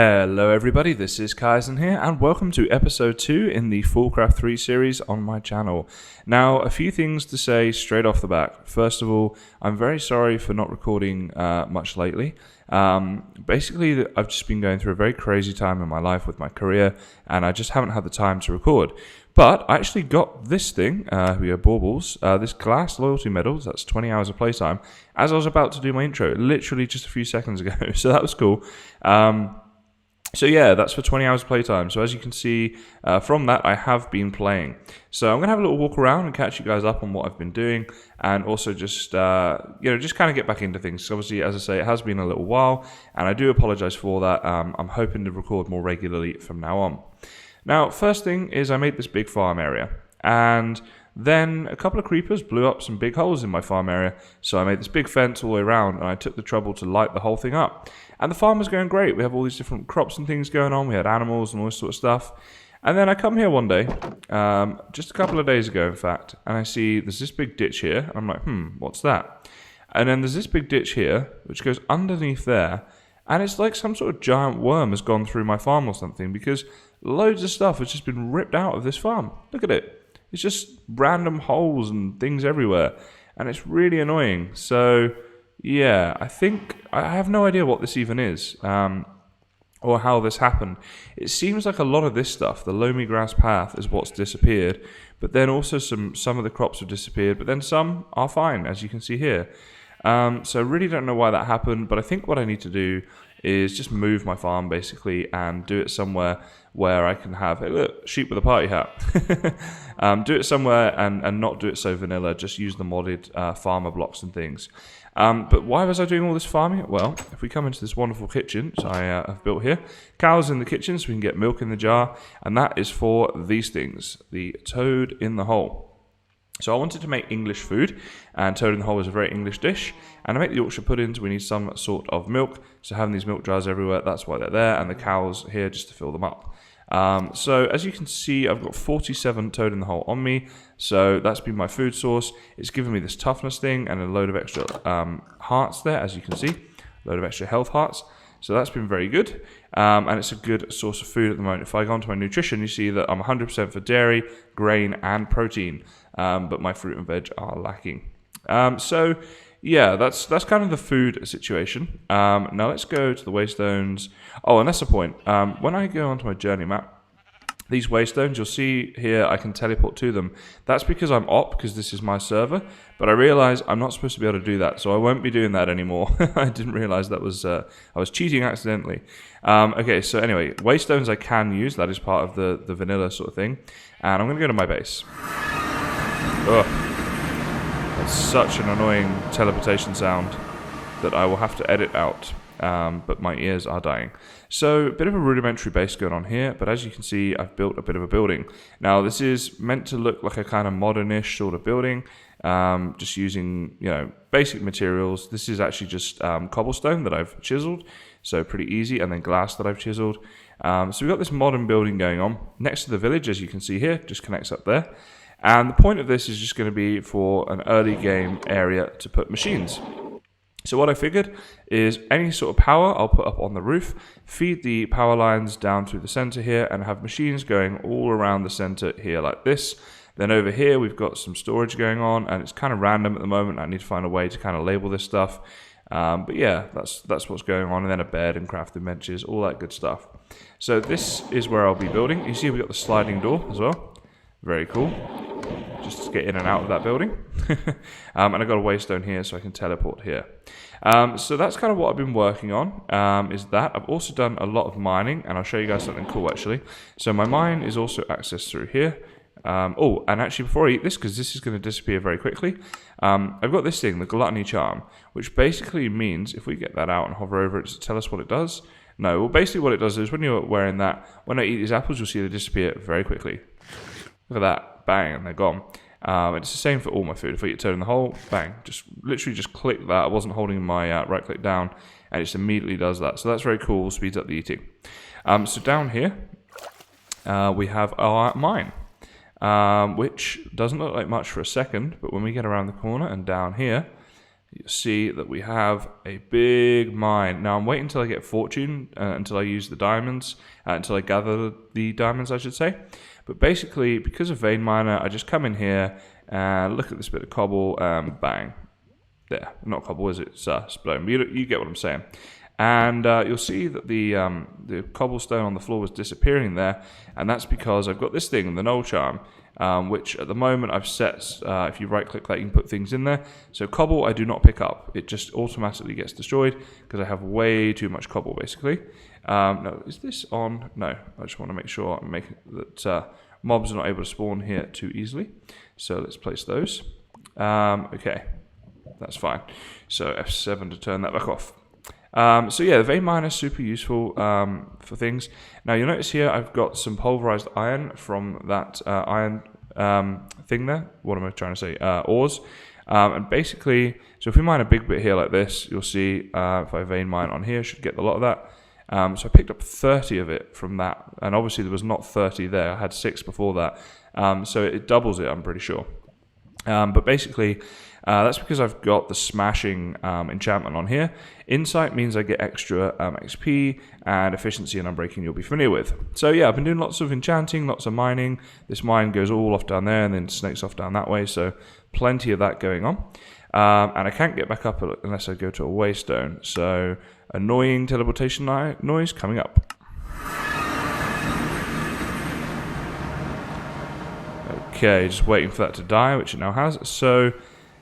Hello everybody, this is Kysen here, and welcome to episode 2 in the Foolcraft 3 series on my channel. Now, a few things to say straight off the bat. First of all, I'm very sorry for not recording much lately. Basically, I've just been going through a very crazy time in my life with my career, and I just haven't had the time to record. But I actually got this thing, we have baubles, this glass loyalty medals, that's 20 hours of playtime, as I was about to do my intro, literally just a few seconds ago, so that was cool. So yeah, that's for 20 hours of playtime. So as you can see from that, I have been playing. So I'm going to have a little walk around and catch you guys up on what I've been doing, and also just just kind of get back into things. So obviously, as I say, it has been a little while, and I do apologize for that. I'm hoping to record more regularly from now on. Now, first thing is I made this big farm area, and then a couple of creepers blew up some big holes in my farm area, so I made this big fence all the way around, and I took the trouble to light the whole thing up. And the farm was going great. We have all these different crops and things going on. We had animals and all this sort of stuff. And then I come here one day, just a couple of days ago, in fact, and I see there's this big ditch here. And I'm like, what's that? And then there's this big ditch here, which goes underneath there, and it's like some sort of giant worm has gone through my farm or something, because loads of stuff has just been ripped out of this farm. Look at it. It's just random holes and things everywhere, and it's really annoying. So yeah, I think I have no idea what this even is, or how this happened. It seems like a lot of this stuff, the loamy grass path, is what's disappeared, but then also some of the crops have disappeared, but then some are fine, as you can see here. So I really don't know why that happened, but I think what I need to do is just move my farm basically and do it somewhere where I can have, hey, look, sheep with a party hat. Do it somewhere and not do it so vanilla, just use the modded farmer blocks and things. But why was I doing all this farming? Well, if we come into this wonderful kitchen I have built here, cows in the kitchen so we can get milk in the jar, and that is for these things, the toad in the hole. So I wanted to make English food, and toad in the hole is a very English dish, and to make the Yorkshire puddings we need some sort of milk, so having these milk jars everywhere, that's why they're there, and the cows here just to fill them up. So as you can see, I've got 47 toad in the hole on me, so that's been my food source. It's given me this toughness thing and a load of extra hearts there, as you can see, a load of extra health hearts. So that's been very good, and it's a good source of food at the moment. If I go onto my nutrition, you see that I'm 100% for dairy, grain, and protein, but my fruit and veg are lacking. So yeah, that's kind of the food situation. Now let's go to the waystones. Oh, and that's the point. When I go onto my journey map, these waystones, you'll see here I can teleport to them. That's because I'm op, because this is my server, but I realize I'm not supposed to be able to do that, so I won't be doing that anymore. I didn't realize that was, I was cheating accidentally. Okay, so anyway, waystones I can use, that is part of the vanilla sort of thing, and I'm going to go to my base. Ugh. That's such an annoying teleportation sound that I will have to edit out, but my ears are dying. So, a bit of a rudimentary base going on here, but as you can see, I've built a bit of a building. Now, this is meant to look like a kind of modernish sort of building, just using, basic materials. This is actually just cobblestone that I've chiseled, so pretty easy, and then glass that I've chiseled. So we've got this modern building going on. Next to the village, as you can see here, just connects up there. And the point of this is just going to be for an early game area to put machines. So what I figured is any sort of power I'll put up on the roof, feed the power lines down through the center here, and have machines going all around the center here like this. Then over here we've got some storage going on, and it's kind of random at the moment. I need to find a way to kind of label this stuff. But yeah, that's what's going on. And then a bed and crafting benches, all that good stuff. So this is where I'll be building. You see we've got the sliding door as well. Very cool. Just to get in and out of that building. And I've got a waystone here so I can teleport here. So that's kind of what I've been working on, is that. I've also done a lot of mining, and I'll show you guys something cool actually. So my mine is also accessed through here. Oh, and actually before I eat this, because this is going to disappear very quickly, I've got this thing, the Gluttony Charm, which basically means, if we get that out and hover over it, does it tell us what it does? No, well basically what it does is when you're wearing that, when I eat these apples, you'll see they disappear very quickly. Look at that, bang, and they're gone. It's the same for all my food. If I eat toad in the hole, bang, just literally just click that. I wasn't holding my right click down, and it just immediately does that. So that's very cool, speeds up the eating. So down here, we have our mine, which doesn't look like much for a second, but when we get around the corner and down here, you'll see that we have a big mine. Now I'm waiting until I get fortune, until I use the diamonds, until I gather the diamonds, I should say. But basically, because of vein miner, I just come in here and look at this bit of cobble, bang. There, not cobble, is it? It's stone. You get what I'm saying. And you'll see that the cobblestone on the floor was disappearing there, and that's because I've got this thing, the null charm, which at the moment I've set, if you right click that, you can put things in there. So cobble I do not pick up, it just automatically gets destroyed because I have way too much cobble basically. No, is this on? No, I just want to make sure I'm making that mobs are not able to spawn here too easily. So let's place those. Okay, that's fine. So F7 to turn that back off. So yeah, the vein miner is super useful for things. Now you'll notice here I've got some pulverized iron from that iron thing there. What am I trying to say? Ores. And basically, so if we mine a big bit here like this, you'll see if I vein mine on here, should get a lot of that. So I picked up 30 of it from that, and obviously there was not 30 there. I had 6 before that, so it doubles it, I'm pretty sure. But basically, that's because I've got the smashing enchantment on here. Insight means I get extra XP, and efficiency and unbreaking you'll be familiar with. So yeah, I've been doing lots of enchanting, lots of mining. This mine goes all off down there and then snakes off down that way, so plenty of that going on. And I can't get back up unless I go to a waystone, so annoying teleportation noise coming up. Okay, just waiting for that to die, which it now has. So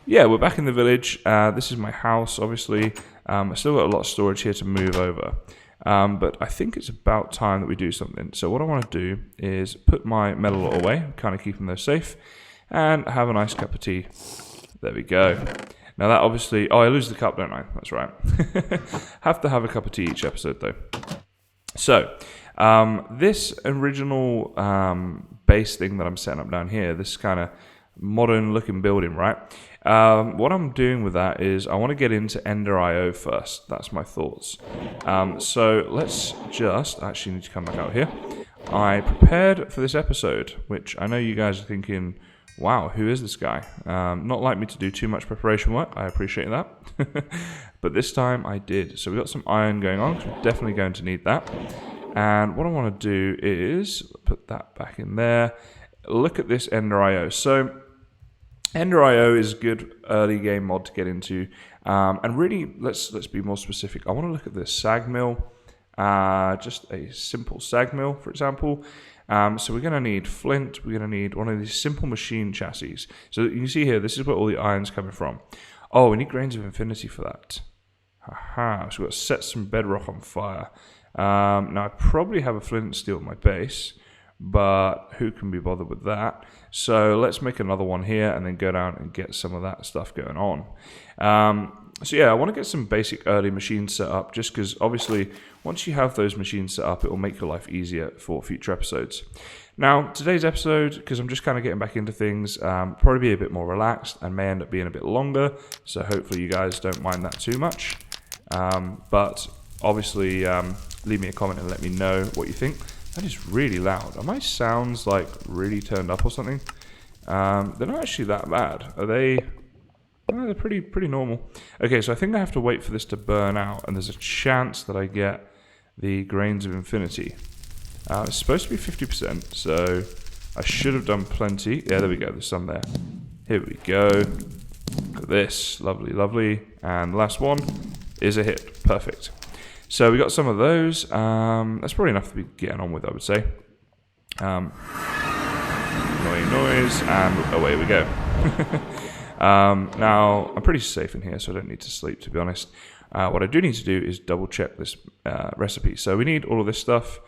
yeah, we're back in the village. This is my house, obviously. I still got a lot of storage here to move over. But I think it's about time that we do something. So what I want to do is put my metal away, kind of keeping those safe, and have a nice cup of tea. There we go. Now that obviously... Oh, I lose the cup, don't I? That's right. Have to have a cup of tea each episode, though. So, this original base thing that I'm setting up down here, this kind of modern-looking building, right? What I'm doing with that is I want to get into Ender IO first. That's my thoughts. So let's just... Actually, need to come back out here. I prepared for this episode, which I know you guys are thinking... Wow, who is this guy? Not like me to do too much preparation work. I appreciate that. But this time I did. So we've got some iron going on, because we're definitely going to need that. And what I want to do is put that back in there. Look at this Ender IO. So Ender IO is a good early game mod to get into. And really, let's be more specific. I want to look at this sag mill. Just a simple sag mill, for example. So we're going to need flint, we're going to need one of these simple machine chassis. So you can see here, this is where all the iron's coming from. Oh, we need grains of infinity for that. Haha, so we've got to set some bedrock on fire. Now I probably have a flint and steel at my base, but who can be bothered with that? So let's make another one here and then go down and get some of that stuff going on. So yeah, I want to get some basic early machines set up, just because obviously once you have those machines set up, it will make your life easier for future episodes. Now, today's episode, because I'm just kind of getting back into things, probably be a bit more relaxed and may end up being a bit longer, so hopefully you guys don't mind that too much. But obviously, leave me a comment and let me know what you think. That is really loud. Are my sounds like really turned up or something? They're not actually that bad. Are they? Oh, they're pretty normal. Okay, so I think I have to wait for this to burn out, and there's a chance that I get the grains of infinity. It's supposed to be 50%, so I should have done plenty. Yeah, there we go. There's some there. Here we go. Look at this. Lovely, lovely. And the last one is a hit. Perfect. So we got some of those. That's probably enough to be getting on with, I would say. Annoying noise, and away we go. Now, I'm pretty safe in here, so I don't need to sleep, to be honest. What I do need to do is double check this recipe. So we need all of this stuff.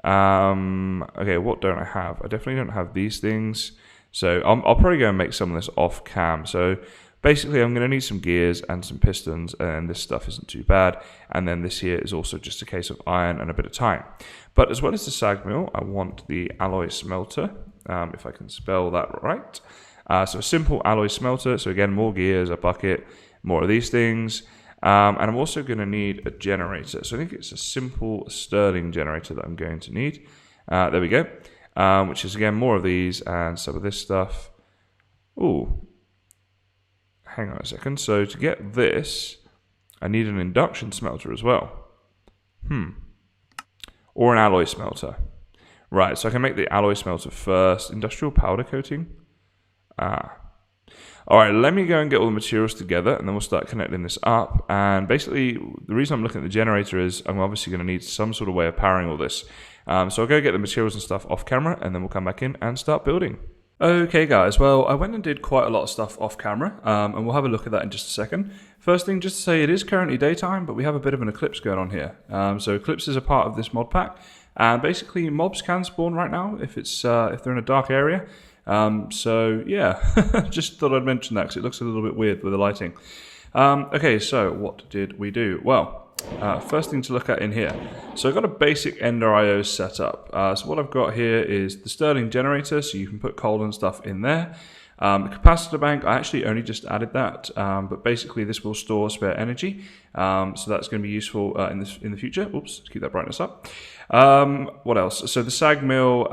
Okay, what don't I have? I definitely don't have these things. So I'll probably go and make some of this off cam. So basically, I'm going to need some gears and some pistons, and this stuff isn't too bad. And then this here is also just a case of iron and a bit of time. But as well as the sag mill, I want the alloy smelter, if I can spell that right. So a simple alloy smelter, so again, more gears, a bucket, more of these things. And I'm also going to need a generator. So I think it's a simple Stirling generator that I'm going to need. There we go. Which is, again, more of these and some of this stuff. Ooh. hang on a second. So to get this, I need an induction smelter as well. Or an alloy smelter. Right, so I can make the alloy smelter first. Industrial powder coating. Alright, let me go and get all the materials together, and then we'll start connecting this up. And basically, the reason I'm looking at the generator is I'm obviously going to need some sort of way of powering all this. So I'll go get the materials and stuff off camera, and then we'll come back in and start building. Okay guys, well I went and did quite a lot of stuff off camera, and we'll have a look at that in just a second. First thing, just to say it is currently daytime, but we have a bit of an eclipse going on here. So eclipse is a part of this mod pack, and basically mobs can spawn right now if they're in a dark area. So yeah, just thought I'd mention that because it looks a little bit weird with the lighting. Okay, so what did we do? Well, first thing to look at in here. So I've got a basic Ender IO set up. So what I've got here is the Stirling generator, so you can put coal and stuff in there. The capacitor bank, I actually only just added that, but basically this will store spare energy, so that's going to be useful in the future. Oops, keep that brightness up. What else? So the sag mill,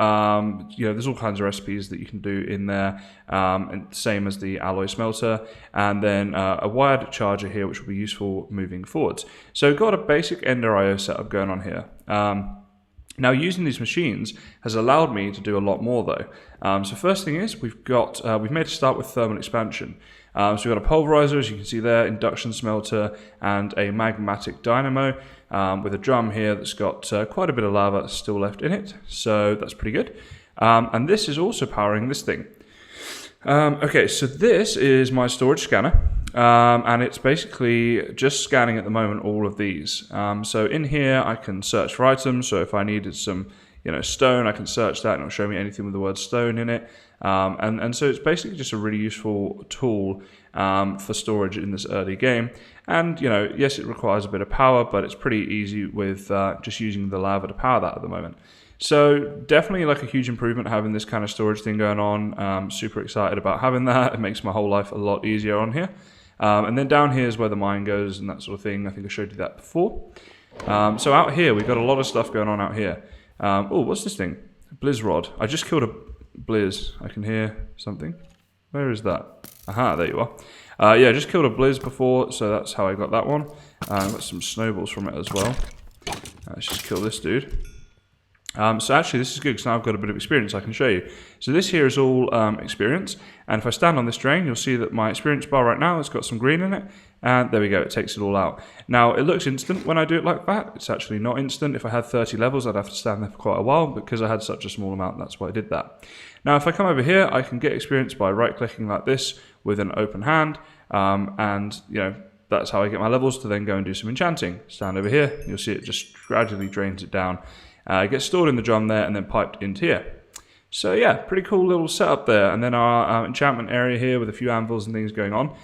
there's all kinds of recipes that you can do in there, and same as the alloy smelter, and then a wired charger here, which will be useful moving forwards. So we've got a basic Ender IO setup going on here. Now, using these machines has allowed me to do a lot more, though. So first thing is we've made a start with thermal expansion. So we've got a pulverizer, as you can see there, induction smelter, and a magmatic dynamo with a drum here that's got quite a bit of lava still left in it. So that's pretty good. And this is also powering this thing. Okay, so this is my storage scanner. And it's basically just scanning at the moment all of these. So in here I can search for items. So if I needed some, stone, I can search that and it'll show me anything with the word stone in it. And so it's basically just a really useful tool for storage in this early game. And yes, it requires a bit of power, but it's pretty easy with just using the lava to power that at the moment. So definitely like a huge improvement having this kind of storage thing going on. Super excited about having that. It makes my whole life a lot easier on here. And then down here is where the mine goes and that sort of thing. I think I showed you that before. So out here, we've got a lot of stuff going on out here. What's this thing? A blizz rod. I just killed a blizz. I can hear something. Where is that? Aha, there you are. Yeah, I just killed a blizz before, so that's how I got that one. Got some snowballs from it as well. Let's just kill this dude. So actually this is good because now I've got a bit of experience I can show you. So this here is all experience, and if I stand on this drain you'll see that my experience bar right now has got some green in it, and there we go, it takes it all out. Now it looks instant when I do it like that. It's actually not instant. If I had 30 levels I'd have to stand there for quite a while, but because I had such a small amount that's why I did that. Now if I come over here I can get experience by right clicking like this with an open hand, and that's how I get my levels to then go and do some enchanting. Stand over here, you'll see it just gradually drains it down. It gets stored in the drum there and then piped into here. So yeah, pretty cool little setup there. And then our enchantment area here with a few anvils and things going on.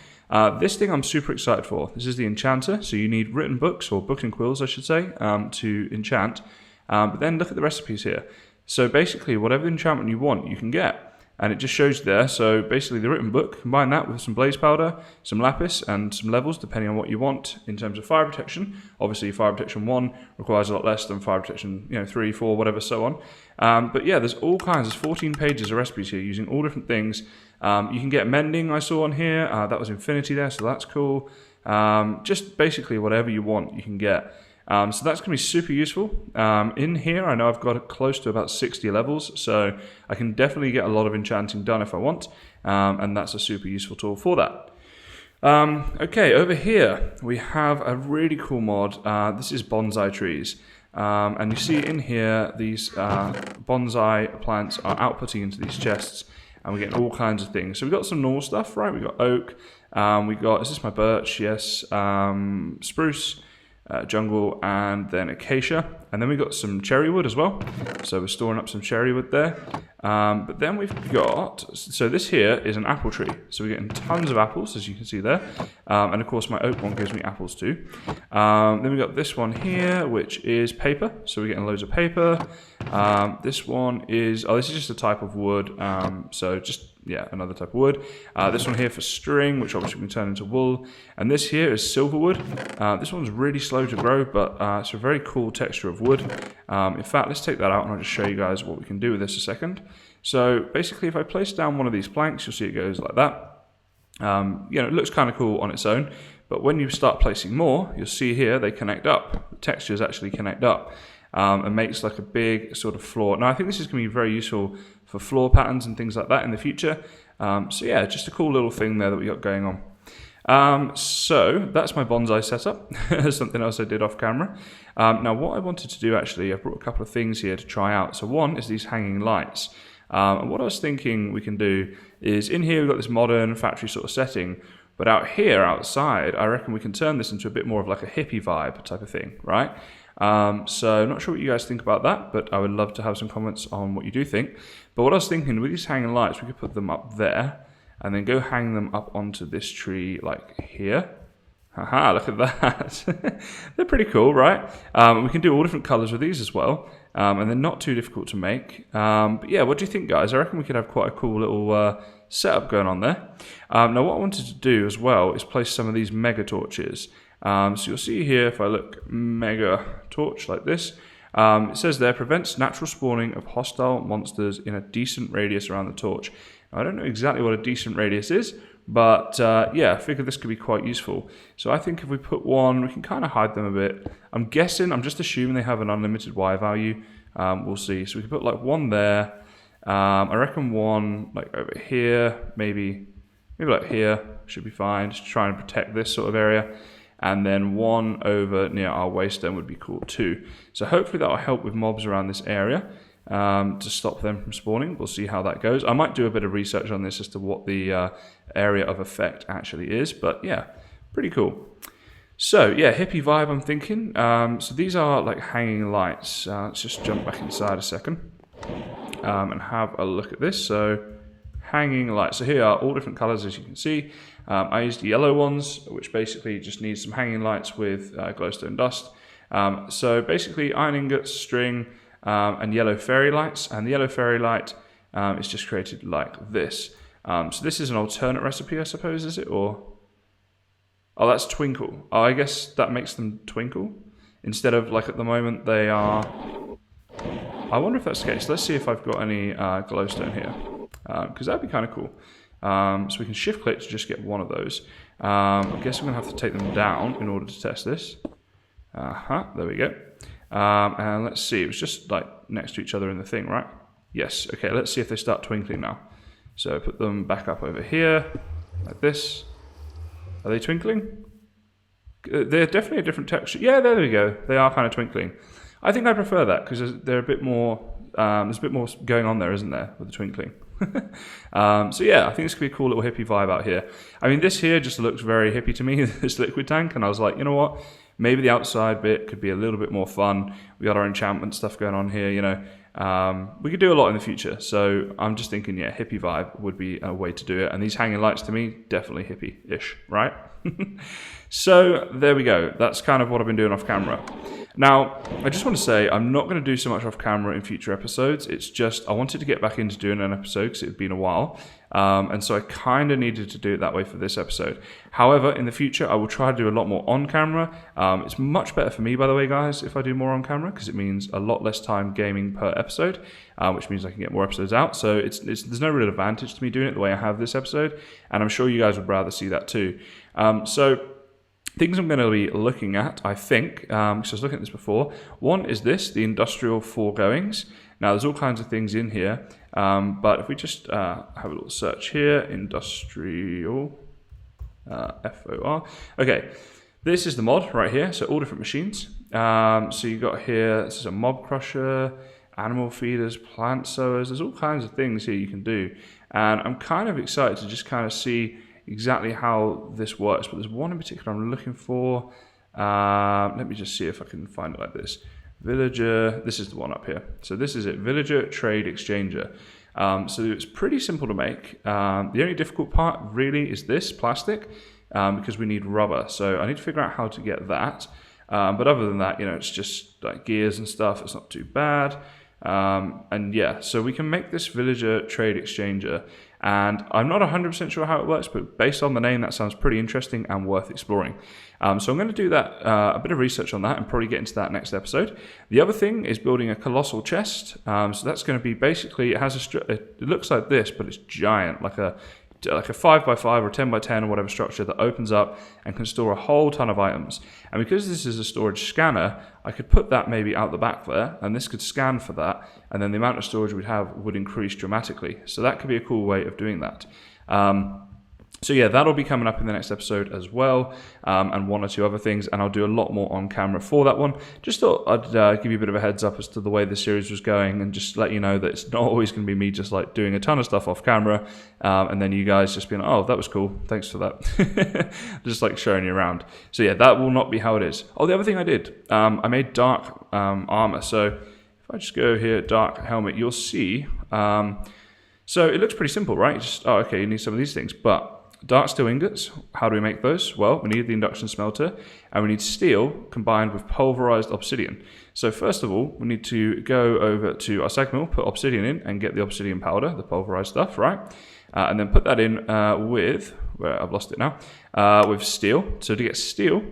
This thing I'm super excited for. This is the enchanter. So you need written books, or book and quills I should say, to enchant. But then look at the recipes here. So basically whatever enchantment you want you can get. And it just shows you there. So basically the written book, combine that with some blaze powder, some lapis, and some levels depending on what you want in terms of fire protection. Obviously fire protection 1 requires a lot less than fire protection 3, 4, whatever, so on. But yeah, there's all kinds. There's 14 pages of recipes here using all different things. You can get mending I saw on here. That was infinity there, so that's cool. Just basically whatever you want you can get. So that's going to be super useful. In here, I know I've got close to about 60 levels, so I can definitely get a lot of enchanting done if I want, and that's a super useful tool for that. Okay, over here, we have a really cool mod. This is bonsai trees. And you see in here, these bonsai plants are outputting into these chests, and we're getting all kinds of things. So we've got some normal stuff, right? We've got oak, is this my birch? Yes. Spruce. Jungle, and then acacia, and then we've got some cherry wood as well, so we're storing up some cherry wood there. But then we've got, so this here is an apple tree, so we're getting tons of apples as you can see there, and of course my oak one gives me apples too. Then we've got this one here which is paper, so we're getting loads of paper. This one is, this is just a type of wood, so just another type of wood. This one here for string, which obviously we can turn into wool. And this here is silver wood. This one's really slow to grow, but it's a very cool texture of wood. In fact, let's take that out and I'll just show you guys what we can do with this a second. So basically, if I place down one of these planks, you'll see it goes like that. It looks kind of cool on its own, but when you start placing more, you'll see here they connect up. The textures actually connect up and makes like a big sort of floor. Now I think this is going to be very useful for floor patterns and things like that in the future. So yeah, just a cool little thing there that we got going on. So that's my bonsai setup. Something else I did off camera. Now what I wanted to do actually, I've brought a couple of things here to try out. So one is these hanging lights. And what I was thinking we can do is, in here we've got this modern factory sort of setting, but out here, outside, I reckon we can turn this into a bit more of like a hippie vibe type of thing, right? So I'm not sure what you guys think about that, but I would love to have some comments on what you do think. But what I was thinking, with these hanging lights, we could put them up there, and then go hang them up onto this tree like here. Haha, look at that. They're pretty cool, right? We can do all different colors with these as well. And they're not too difficult to make. But yeah, what do you think, guys? I reckon we could have quite a cool little setup going on there. Now, what I wanted to do as well is place some of these mega torches. So you'll see here, if I look mega torch like this, it says there, prevents natural spawning of hostile monsters in a decent radius around the torch. Now, I don't know exactly what a decent radius is, but yeah, I figured this could be quite useful. So I think if we put one, we can kind of hide them a bit. I'm just assuming they have an unlimited Y value. We'll see. So we can put like one there. I reckon one like over here, maybe like here should be fine. Just trying to protect this sort of area. And then one over near our waystone would be cool too. So hopefully that will help with mobs around this area. To stop them from spawning. We'll see how that goes. I might do a bit of research on this as to what the area of effect actually is, but yeah, pretty cool. So yeah, hippie vibe I'm thinking. So these are like hanging lights. Let's just jump back inside a second and have a look at this. So hanging lights. So here are all different colors, as you can see. I used the yellow ones, which basically just needs some hanging lights with glowstone dust. So basically iron ingots, string, and yellow fairy lights, and the yellow fairy light is just created like this. So this is an alternate recipe, I suppose, is it? Or oh, that's twinkle. Oh, I guess that makes them twinkle instead of like at the moment they are. I wonder if that's the case. Let's see if I've got any glowstone here, because that'd be kind of cool. So we can shift click to just get one of those. I guess we're gonna have to take them down in order to test this. There we go. And let's see, it was just like next to each other in the thing, right? Yes, okay, let's see if they start twinkling now. So put them back up over here, like this. Are they twinkling? They're definitely a different texture. Yeah, there we go. They are kind of twinkling. I think I prefer that because they're a bit more, there's a bit more going on there, isn't there, with the twinkling? So yeah, I think this could be a cool little hippie vibe out here. I mean, this here just looks very hippie to me, this liquid tank, and I was like, you know what? Maybe the outside bit could be a little bit more fun. We got our enchantment stuff going on here, you know. We could do a lot in the future. So I'm just thinking, yeah, hippie vibe would be a way to do it. And these hanging lights to me, definitely hippie-ish, right? So there we go. That's kind of what I've been doing off camera. Now, I just want to say I'm not going to do so much off camera in future episodes. It's just I wanted to get back into doing an episode because it had been a while. And so I kind of needed to do it that way for this episode. However, in the future, I will try to do a lot more on camera. It's much better for me, by the way, guys, if I do more on camera, because it means a lot less time gaming per episode, which means I can get more episodes out. So there's no real advantage to me doing it the way I have this episode. And I'm sure you guys would rather see that too. So things I'm going to be looking at, I think, because I was looking at this before. One is this, the industrial foregoings. Now, there's all kinds of things in here, but if we just have a little search here, industrial, FOR. Okay, this is the mod right here, so all different machines. So you got here, this is a mob crusher, animal feeders, plant sowers. There's all kinds of things here you can do. And I'm kind of excited to just kind of see exactly how this works, but there's one in particular I'm looking for. Let me just see if I can find it like this. Villager, this is the one up here. So this is it, Villager Trade Exchanger. So it's pretty simple to make. The only difficult part really is this plastic, because we need rubber. So I need to figure out how to get that. But other than that, you know, it's just like gears and stuff. It's not too bad. And yeah, so we can make this Villager Trade Exchanger. And I'm not 100% sure how it works, but based on the name, that sounds pretty interesting and worth exploring. So I'm going to do that, a bit of research on that and probably get into that next episode. The other thing is building a colossal chest. So that's going to be basically, it looks like this, but it's giant, like a like a 5x5 or 10x10 or whatever structure that opens up and can store a whole ton of items. And because this is a storage scanner, I could put that maybe out the back there, and this could scan for that, and then the amount of storage we'd have would increase dramatically. So that could be a cool way of doing that. So yeah, that'll be coming up in the next episode as well, and one or two other things, and I'll do a lot more on camera for that one. Just thought I'd give you a bit of a heads up as to the way the series was going, and just let you know that it's not always going to be me just like doing a ton of stuff off camera, and then you guys just being like, oh, that was cool, thanks for that. Just like showing you around. So yeah, that will not be how it is. Oh, the other thing I did, I made dark armor. So if I just go here, dark helmet, you'll see. So it looks pretty simple, right? Just, oh, okay, you need some of these things, but dark steel ingots, how do we make those? Well, we need the induction smelter, and we need steel combined with pulverized obsidian. So first of all, we need to go over to our sag mill, put obsidian in, and get the obsidian powder, the pulverized stuff, right? And then put that in with, where I've lost it now, with steel. So to get steel,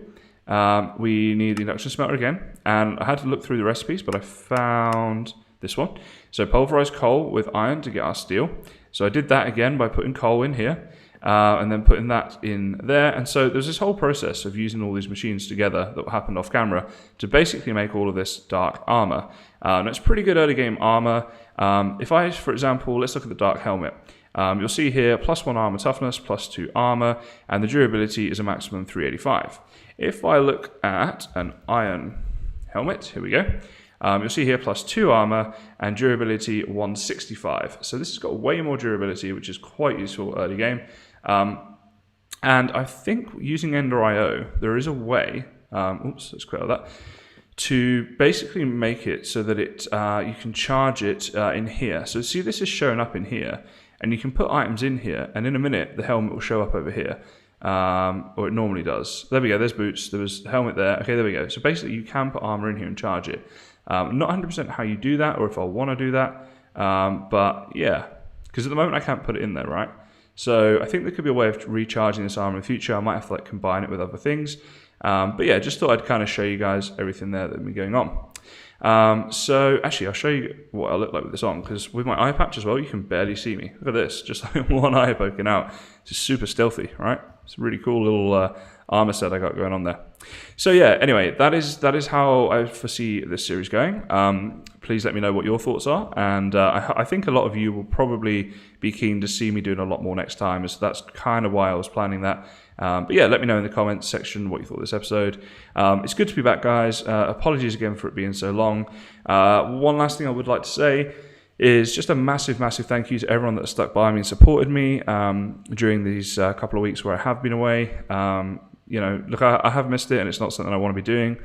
we need the induction smelter again, and I had to look through the recipes, but I found this one. So pulverized coal with iron to get our steel. So I did that again by putting coal in here. And then putting that in there. And so there's this whole process of using all these machines together that happened off camera to basically make all of this dark armor. And it's pretty good early game armor. If I, for example, let's look at the dark helmet. You'll see here +1 armor toughness, +2 armor, and the durability is a maximum 385. If I look at an iron helmet, here we go. You'll see here +2 armor and durability 165. So this has got way more durability, which is quite useful early game. And I think using Ender IO, there is a way, let's quit out that, to basically make it so that it you can charge it in here. So see, this is showing up in here, and you can put items in here, and in a minute the helmet will show up over here, or it normally does. There we go, there's boots, there was the helmet there. Okay, there we go. So basically you can put armor in here and charge it. Not 100% how you do that, or if I want to do that, but yeah, because at the moment I can't put it in there, right? So I think there could be a way of recharging this armor in the future. I might have to like combine it with other things. But yeah, just thought I'd kind of show you guys everything there that's been going on. So actually, I'll show you what I look like with this on, because with my eye patch as well, you can barely see me. Look at this, just like one eye poking out. It's just super stealthy, right? It's a really cool little armor set I got going on there. So yeah, anyway, that is how I foresee this series going. Please let me know what your thoughts are, and I think a lot of you will probably be keen to see me doing a lot more next time, so that's kind of why I was planning that. But yeah, let me know in the comments section what you thought of this episode. It's good to be back, guys. Apologies again for it being so long. One last thing I would like to say is just a massive thank you to everyone that stuck by me and supported me during these couple of weeks where I have been away. You know, look, I have missed it, and it's not something I want to be doing.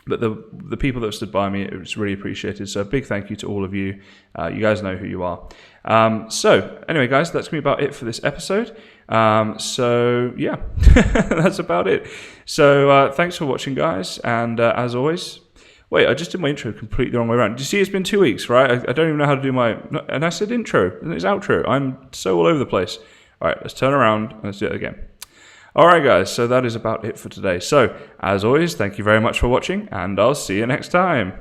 But the people that have stood by me, it's really appreciated. So a big thank you to all of you. You guys know who you are. So anyway, guys, that's going to be about it for this episode. So yeah, that's about it. So thanks for watching, guys. And as always, wait, I just did my intro completely the wrong way around. Do you see it's been 2 weeks, right? I don't even know how to do my... And I said intro, and it's outro. I'm so all over the place. All right, let's turn around and let's do it again. All right, guys, so that is about it for today. So, as always, thank you very much for watching, and I'll see you next time.